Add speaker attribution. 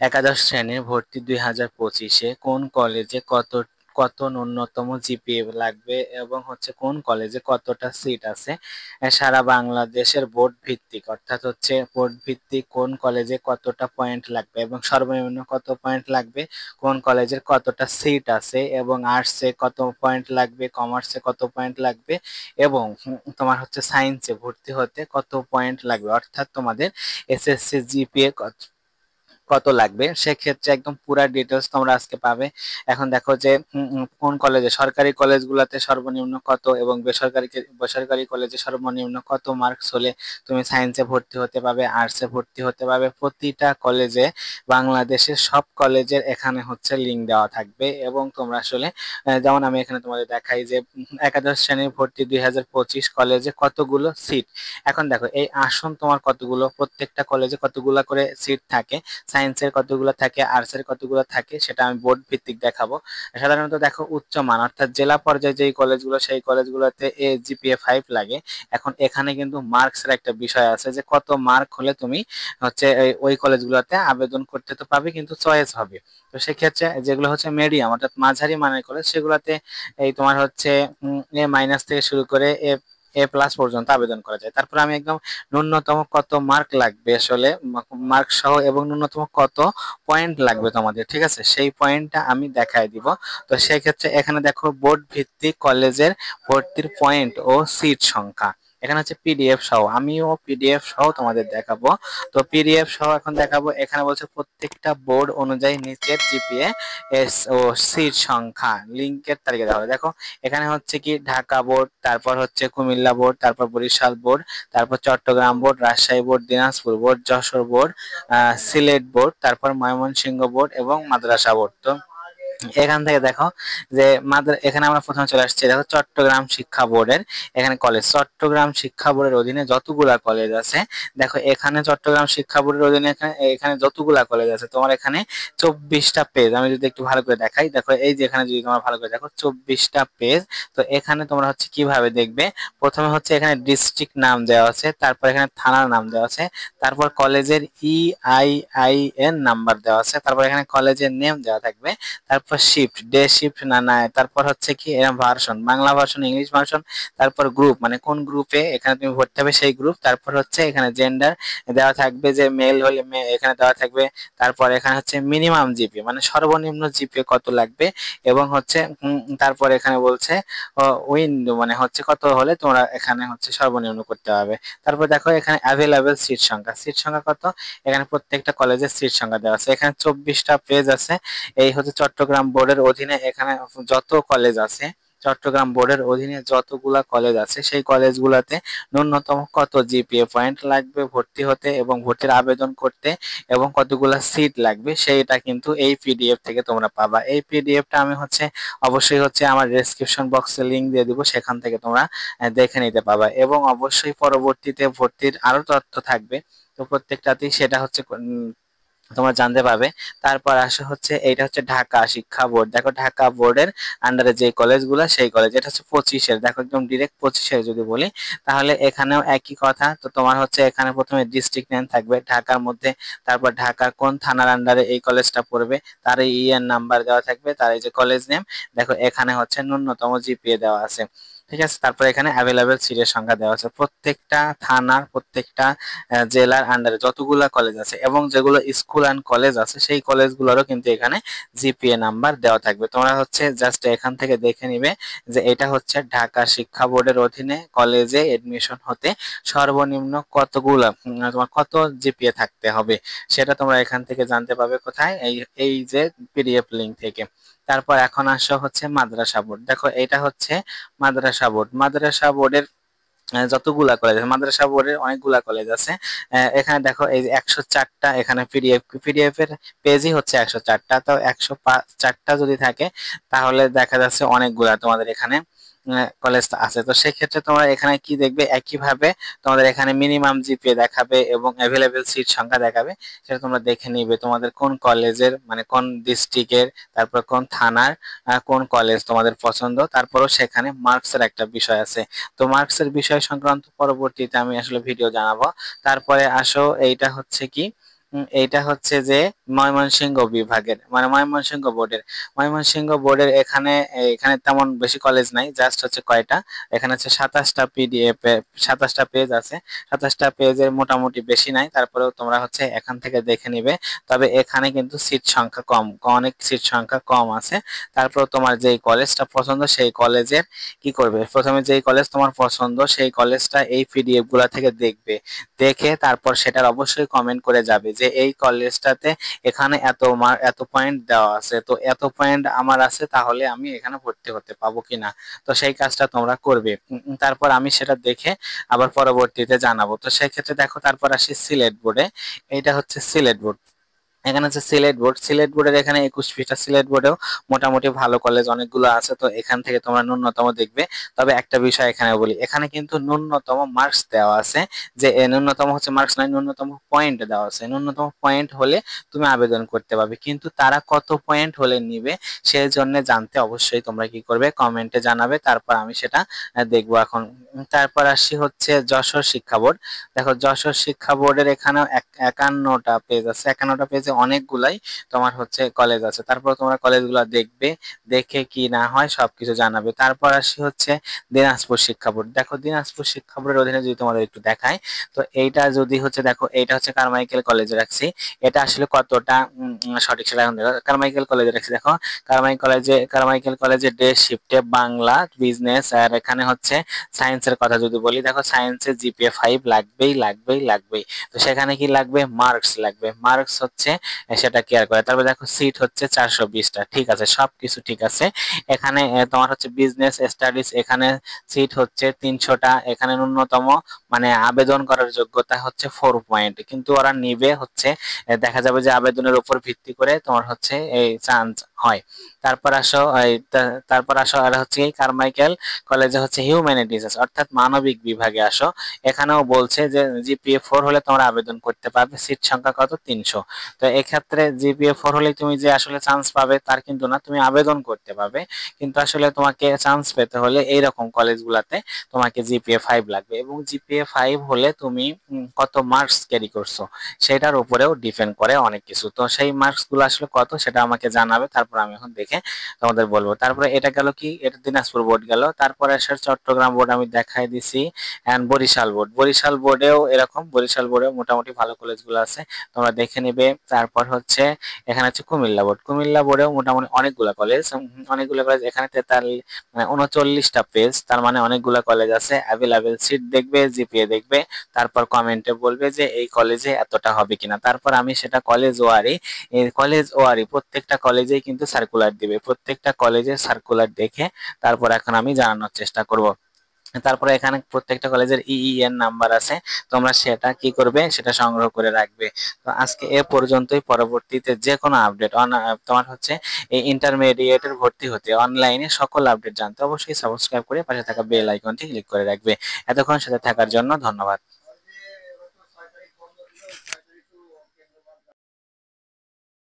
Speaker 1: একাদশ শ্রেণীর ভর্তি 2025-এ কোন কলেজে কত কত ন্যূনতম জিপিএ লাগবে এবং হচ্ছে কোন কলেজে কতটা সিট আছে। সারা বাংলাদেশের বোর্ড ভিত্তিক, অর্থাৎ হচ্ছে বোর্ড ভিত্তিক কোন কলেজে কতটা পয়েন্ট লাগবে এবং সর্বনিম্ন কত পয়েন্ট লাগবে, কোন কলেজের কতটা সিট আছে এবং আর্টসে কত পয়েন্ট লাগবে, কমার্সে কত পয়েন্ট লাগবে এবং তোমার হচ্ছে সায়েন্সে ভর্তি হতে কত পয়েন্ট লাগবে, অর্থাৎ তোমাদের এসএসসি জিপিএ কত লাগবে, সেক্ষেত্রে একদম পুরা ডিটেলস তোমরা আজকে পাবে। এখন দেখো যে কোন কলেজে, সরকারি কলেজগুলোতে সর্বনিম্ন কত এবং বেসরকারি কলেজে সর্বনিম্ন কত মার্কস হলে তুমি সায়েন্সে ভর্তি হতে পারবে, আর্টসে ভর্তি হতে পারবে। প্রতিটা কলেজে, বাংলাদেশের সব কলেজের এখানে হচ্ছে লিঙ্ক দেওয়া থাকবে এবং তোমরা আসলে যেমন আমি এখানে তোমাদের দেখাই যে একাদশ শ্রেণীর ভর্তি 2025 কলেজে কতগুলো সিট। এখন দেখো এই আসন তোমার কতগুলো, প্রত্যেকটা কলেজে কতগুলো করে সিট থাকে, সায়েন্সের কতগুলো থাকে, আর্টসের কতগুলো থাকে, সেটা আমি বোর্ড ভিত্তিক দেখাবো। সাধারণত দেখো উচ্চমান অর্থাৎ জেলা পর্যায়ে যেই কলেজগুলো, সেই কলেজগুলোতে জিপিএ 5 লাগে। এখন এখানে কিন্তু মার্কসের একটা বিষয় আছে যে কত মার্ক হলে তুমি হচ্ছে ওই কলেজগুলোতে আবেদন করতে তো পাবে, কিন্তু চয়েস হবে। তো সেক্ষেত্রে যেগুলো হচ্ছে মিডিয়াম অর্থাৎ মাঝারি মানের কলেজ, সেগুলোতে এই তোমার হচ্ছে এ মাইনাস থেকে শুরু করে এ প্লাস পর্যন্ত আবেদন করা যায়। তারপর আমি একদম ন্যূনতম কত মার্ক লাগবে আসলে, মার্ক সহ এবং ন্যূনতম কত পয়েন্ট লাগবে তোমাদের, ঠিক আছে, সেই পয়েন্টটা আমি দেখাই দিব। তো সেই ক্ষেত্রে এখানে দেখো বোর্ড ভিত্তিক কলেজের ভর্তির পয়েন্ট ও সিট সংখ্যা, এখানে হচ্ছে পিডিএফ সহ, আমিও পিডিএফ সহ তোমাদের দেখাবো। তো পিডিএফ সহ এখন দেখাবো। এখানে বলছে প্রত্যেকটা বোর্ড অনুযায়ী নিচের জিপিএ এস ও সিট সংখ্যা লিঙ্কের তালিকা দেওয়া হবে। দেখো এখানে হচ্ছে কি ঢাকা বোর্ড, তারপর হচ্ছে কুমিল্লা বোর্ড, তারপর বরিশাল বোর্ড, তারপর Chattogram board, Rajshahi board, Dinajpur board, Jessore board, Sylhet board, তারপর ময়মনসিংহ বোর্ড এবং মাদ্রাসা বোর্ড। তো এখান থেকে দেখো যে এখানে আমরা প্রথমে চলে আসছি, দেখো চট্টগ্রাম শিক্ষা বোর্ডের এখানে কলেজ, চট্টগ্রাম শিক্ষা বোর্ডের অধীনে যতগুলা কলেজ আছে, দেখো এখানে চট্টগ্রাম শিক্ষা বোর্ডের অধীনে এখানে এখানে যতগুলা কলেজ আছে, তোমার এখানে 24টা পেজ, আমি যদি একটু ভালো করে দেখাই, দেখো এই যে এখানে যদি তোমরা ভালো করে দেখো 24টা পেজ। তো এখানে তোমরা হচ্ছে কিভাবে দেখবে, প্রথমে হচ্ছে এখানে ডিস্ট্রিক্ট নাম দেওয়া আছে, তারপর এখানে থানার নাম দেওয়া আছে, তারপর কলেজের EIIN নাম্বার দেওয়া আছে, তারপর এখানে কলেজের নেম দেওয়া থাকবে, তারপর শিফট, ডে শিফট না না, তারপর হচ্ছে কি এরকম version, Bangla version, English version, তারপর গ্রুপ মানে কোন গ্রুপে এখানে তুমি ভর্তি হবে সেই গ্রুপ, তারপর হচ্ছে এখানে জেন্ডার দেওয়া থাকবে যে মেল হলে এখানে দেওয়া থাকবে, তারপর এখানে হচ্ছে মিনিমাম জিপি মানে সর্বনিম্ন জিপি কত লাগবে এবং হচ্ছে তারপর এখানে বলছে উইন্ডো মানে হচ্ছে কত হলে তোমরা এখানে হচ্ছে সর্বনিম্ন করতে হবে। তারপর দেখো এখানে অ্যাভেলেবেল সিট সংখ্যা, সিট সংখ্যা কত, এখানে প্রত্যেকটা কলেজের সিট সংখ্যা দেওয়া আছে। এখানে 24টা পেজ আছে। এই হচ্ছে চট্টগ্রাম বোর্ডের অধীনে এখানে যত কলেজ আছে, চট্টগ্রাম বোর্ডের অধীনে যতগুলা কলেজ আছে সেই কলেজগুলোতে ন্যূনতম কত জিপিএ পয়েন্ট লাগবে ভর্তি হতে এবং ভর্তির আবেদন করতে এবং কতগুলা সিট লাগবে, সেইটা কিন্তু এই পিডিএফ থেকে তোমরা পাবা। এই পিডিএফটা আমি হচ্ছে অবশ্যই হচ্ছে আমার ডেসক্রিপশন বক্সে লিংক দিয়ে দিব, সেখান থেকে তোমরা দেখে নিতে পাবা এবং অবশ্যই পরবর্তীতে ভর্তির আরো তথ্য থাকবে, তো প্রত্যেকটাতেই সেটা হচ্ছে তোমরা জানতে পারবে। তারপর আসে হচ্ছে এইটা হচ্ছে ঢাকা শিক্ষা বোর্ড, দেখো ঢাকা বোর্ডের আন্ডারে যে কলেজগুলো সেই কলেজ, এটা হচ্ছে 25-এর, দেখো একদম ডিরেক্ট 25-এর যদি বলি তাহলে এখানেও একই কথা। তো তোমার হচ্ছে এখানে প্রথমে ডিস্ট্রিক্ট নেম থাকবে ঢাকার মধ্যে, তারপর ঢাকার কোন থানার আন্ডারে এই কলেজটা পড়বে তার ইএন নাম্বার দেওয়া থাকবে, তার এই যে কলেজ নেম, দেখো এখানে হচ্ছে ন্যূনতম জিপিএ দেওয়া আছে, ঠিক আছে। তারপর এখানে অ্যাভেলেবেল সিটের সংখ্যা দেওয়া আছে, প্রত্যেকটা থানার প্রত্যেকটা জেলার আন্ডারে যতগুলা কলেজ আছে এবং যেগুলো স্কুল অ্যান্ড কলেজ আছে সেই কলেজগুলোরও কিন্তু এখানে জিপিএ নাম্বার দেওয়া থাকবে। তোমরা হচ্ছে জাস্ট এখান থেকে দেখে নিবে যে এটা হচ্ছে ঢাকা শিক্ষা বোর্ডের অধীনে কলেজে এডমিশন হতে সর্বনিম্ন কতগুলা তোমার কত জিপিএ থাকতে হবে, সেটা তোমরা এখান থেকে জানতে পারবে কোথায়, এই এই যে পিডিএফ লিংক থেকে। তারপর এখন আসো হচ্ছে মাদ্রাসা বোর্ড, দেখো এটা হচ্ছে মাদ্রাসা বোর্ড, মাদ্রাসা বোর্ডের যতগুলা কলেজ আছে, মাদ্রাসা বোর্ডের অনেকগুলা কলেজ আছে। এখানে দেখো এই যে 104টা এখানে পিডিএফ এর পেজই হচ্ছে 104টা, তো 104টা যদি থাকে তাহলে দেখা যাচ্ছে অনেকগুলা তোমাদের এখানে কলেজ আছে। তো সেক্ষেত্রে তোমরা এখানে কি দেখবে, একইভাবে তোমাদের এখানে মিনিমাম জিপিএ দেখাবে এবং অ্যাভেলেবেল সিট সংখ্যা দেখাবে, সেটা তোমরা দেখে নিবে তোমাদের কোন কলেজের মানে কোন ডিস্ট্রিক্টের, তারপর কোন থানার কোন কলেজ তোমাদের পছন্দ। তারপরও সেখানে মার্কসের একটা বিষয় আছে, তো মার্কসের বিষয় সংক্রান্ত পরবর্তীতে আমি আসলে ভিডিও জানাবো। তারপরে আসো এইটা হচ্ছে কি এইটা হচ্ছে যে ময়মনসিংহ বিভাগের, মানে ময়মনসিংহ বোর্ডের। ময়মনসিংহ বোর্ডের এখানে এখানে তেমন বেশি কলেজ নাই, জাস্ট হচ্ছে কয়টা, এখানে হচ্ছে 27টা পিডিএফ, 27টা পেজ আছে। 27টা পেজের মোটামুটি বেশি নাই, তারপরেও তোমরা হচ্ছে এখান থেকে দেখে নিবে। তবে এখানে কিন্তু সিট সংখ্যা কম, অনেক সিট সংখ্যা কম আছে। তারপর তোমার যেই কলেজটা পছন্দ সেই কলেজের কি করবে, প্রথমে যেই কলেজ তোমার পছন্দ সেই কলেজটা এই পিডিএফ গুলা থেকে দেখবে, দেখে তারপর সেটার অবশ্যই কমেন্ট করে যাবে যে এই কলেজটাতে এখানে এত পয়েন্ট দেওয়া আছে, তো এত পয়েন্ট আমার আছে, তাহলে আমি এখানে ভর্তি হতে পাবো কিনা। তো সেই কাজটা তোমরা করবে। তারপর আমি সেটা দেখে আবার পরবর্তীতে জানাবো। তো সেই ক্ষেত্রে দেখো, তারপর আসি সিলেট বোর্ডে। এইটা হচ্ছে সিলেট বোর্ড। এখানে হচ্ছে সিলেট বোর্ড, সিলেট বোর্ডের এখানে 21 ফিটা, সিলেট বোর্ডেও মোটামুটি ভালো কলেজ অনেকগুলো আছে, তো এখান থেকে তোমরা ন্যূনতম দেখবে। তবে একটা বিষয় এখানে বলি, এখানে কিন্তু ন্যূনতম মার্কস দেওয়া আছে, যে ন্যূনতম হচ্ছে মার্কস নয়, ন্যূনতম পয়েন্ট দেওয়া আছে। ন্যূনতম পয়েন্ট হলে তুমি আবেদন করতে পারবে, কিন্তু তারা কত পয়েন্ট হলে নিবে সেই জন্য জানতে অবশ্যই তোমরা কি করবে, কমেন্টে জানাবে, তারপর আমি সেটা দেখবো এখন। তারপর আসি হচ্ছে যশোর শিক্ষা বোর্ড। দেখো যশোর শিক্ষা বোর্ডের এখানেও 51টা পেজ আছে, 51টা পেজে অনেকগুলাই তোমার হচ্ছে কলেজ আছে। তারপর তোমরা কলেজগুলো দেখবে, দেখে কি না হয় সবকিছু জানাবে। তারপর আসি হচ্ছে দিনাজপুর শিক্ষা বোর্ড। দেখো দিনাজপুর শিক্ষা বোর্ডের অধীনে যদি তোমাদের একটু দেখায়, তো এইটা যদি হচ্ছে, দেখো এইটা হচ্ছে কারমাইকেল কলেজে রাখছি। এটা আসলে কতটা সঠিক সেটা এখন দেখো, কারমাইকেল কলেজে রাখছি। দেখো কারমাইকেল কলেজে ডে শিফটে বাংলা, বিজনেস, আর এখানে হচ্ছে সায়েন্সের কথা যদি বলি, দেখো সায়েন্সে জিপিএ 5 লাগবেই। তো সেখানে কি লাগবে, মার্কস লাগবে। মার্কস হচ্ছে সেটা কেয়ার করে। তারপর দেখো সিট হচ্ছে 420টা, ঠিক আছে, সবকিছু ঠিক আছে। এখানে তোমার হচ্ছে বিজনেস স্টাডিজ, এখানে সিট হচ্ছে 300টা। এখানে ন্যূনতম মানে আবেদন করার যোগ্যতা হচ্ছে 4 পয়েন্ট, কিন্তু ওরা নিবে হচ্ছে দেখা যাবে যে আবেদনের উপর ভিত্তি করে তোমার হচ্ছে এই চান্স হয়। তারপর আসো তারপর আসো আর হচ্ছে এই কারমাইকেল কলেজে হচ্ছে হিউম্যানিটিস আছে, অর্থাৎ মানবিক বিভাগে আসো। এখানেও বলছে যে জিপিএ 4 হলে তোমরা আবেদন করতে পারবে, সিট সংখ্যা কত, 300। তো এক্ষেত্রে জিপিএ 4 হলে তুমি যে আসলে চান্স পাবে তার কিন্তু না, তুমি আবেদন করতে পারবে, কিন্তু আসলে তোমাকে চান্স পেতে হলে এইরকম কলেজগুলাতে তোমাকে জিপিএ 5 লাগবে, এবং জিপিএ 5 হলে তুমি কত মার্কস ক্যারি করছো সেটার উপরেও ডিপেন্ড করে অনেক কিছু। তো সেই মার্কস গুলো আসলে কত সেটা আমাকে জানাবে, তারপর আমি এখন দেখে তোমাদের বলবো। তারপরে এটা গেল কি, এটা দিনাজপুর বোর্ড গেল। তারপরে আসার চট্টগ্রাম বোর্ড আমি দেখাই দিছি, এন্ড বরিশাল বোর্ড। বরিশাল বোর্ডেও এরকম, বরিশাল বোর্ডেও মোটামুটি ভালো কলেজগুলো আছে, তোমরা দেখে নিবে। তারপর হচ্ছে এখানে হচ্ছে কুমিল্লা বোর্ড। কুমিল্লা বোর্ডেও মোটামুটি অনেকগুলা কলেজ, অনেকগুলো কলেজ। এখানে 39টা পেজ, তার মানে অনেকগুলা কলেজ আছে। অ্যাভেলেবেল সিট দেখবে, জিপিএ দেখবে, তারপর কমেন্টে বলবে যে এই কলেজে এতটা হবে কিনা। তারপর আমি সেটা কলেজ ওয়ারি প্রত্যেকটা কলেজেই কিন্তু সার্কুলার দিবে, প্রত্যেকটা কলেজের সার্কুলার দেখে তারপর এখন আমি জানানোর চেষ্টা করব। তারপরে এখানে প্রত্যেকটা কলেজের ইইএন নাম্বার আছে, তোমরা সেটা কি করবে, সেটা সংগ্রহ করে রাখবে। তো আজকে এ পর্যন্তই। পরবর্তীতে যে কোনো আপডেট তোমার হচ্ছে এই ইন্টারমিডিয়েটের ভর্তি হতে অনলাইনে সকল আপডেট জানতে অবশ্যই সাবস্ক্রাইব করে পাশে থাকা বেল আইকনটি ক্লিক করে রাখবে। এতক্ষণ সাথে থাকার জন্য ধন্যবাদ।